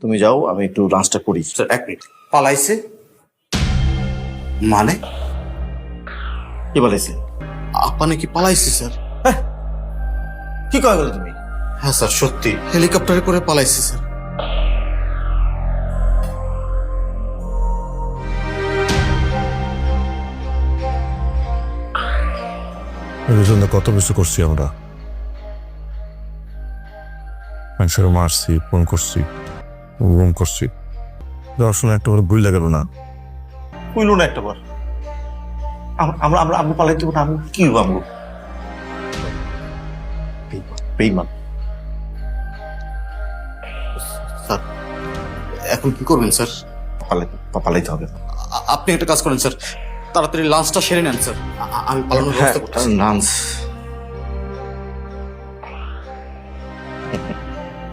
তুমি যাও, আমি একটু লাঞ্চটা করি। স্যার এক মিনিট, পালাইছে মানে? কি বলেছে? আপা নাকি পালাইছে স্যার? কি কয় বলে তুমি? হ্যাঁ স্যার সত্যি, হেলিকপ্টারে করে পালাইছে স্যার। এর জন্য কত কিছু করছি আমরা, মানুষের মারছি, ফোন করছি, রুম করছি, দর্শন একটা করে ভুল গেল না। কইল না একটা বার আমরা আমরা আমরা পালাইতে না, আমি কি হবো? আমগো বেইমান। স্যার এখন কি করবেন স্যার? পালাইতে হবে। আপনি একটা কাজ করেন স্যার, তাড়াতাড়ি লাঞ্চটা সেরে নেন স্যার, আমি পালানোর ব্যবস্থা করতেছি। লাঞ্চ?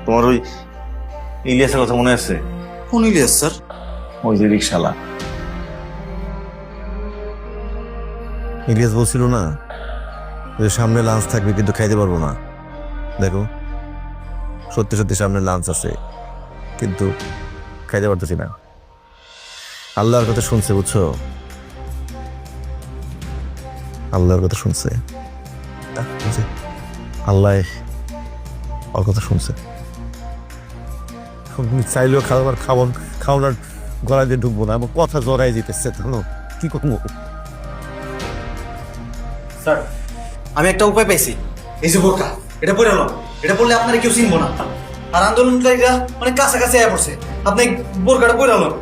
তোমার ওই ইলিয়াসের কথা মনে আছে? কোন ইলিয়াস স্যার? ওই যে রিক্সালা। ইলিয়াস বলছিল না যে সামনে লাঞ্চ থাকবে কিন্তু খাইতে পারবো না। দেখো সত্যি সত্যি সামনে লাঞ্চ আছে কিন্তু খাইতে পারতেছি না। আল্লাহর কথা শুনছে, বুঝছো? আল্লাহর কথা শুনছে, আল্লাহ ওর কথা শুনছে। চাইলেও খাওয়ানোর গলায় দিয়ে ঢুকবো না, আমার কথা জড়াই যেতেছে, জানো কি করবো? স্যার আমি একটা উপায় পাইছি, এই যে বোরকা, এটা পরে নাও। এটা পরলে আপনারা কেউ চিনবো না, আর আন্দোলনকারীরা অনেক কাছাকাছি আয়া পড়ছে। আপনি বোরকাটা পরে নাও।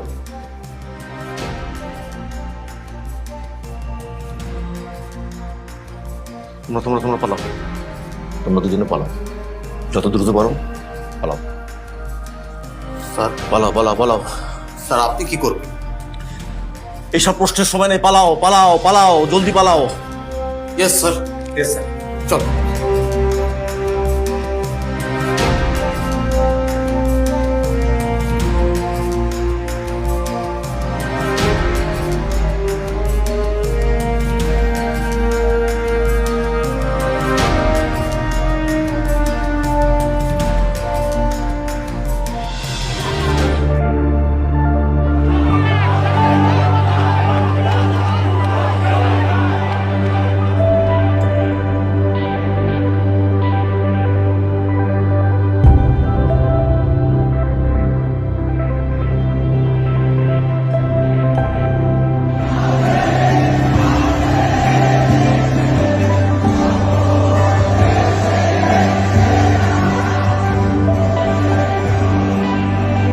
তোমরা পালাও, তোমরা দুজনে পালাও, যত দ্রুত পারো পালাও। স্যার পালাও। স্যার আপনি কি করবেন? এইসব প্রশ্নের সময় নেই, পালাও, জলদি পালাও। Yes sir, yes sir. চলো।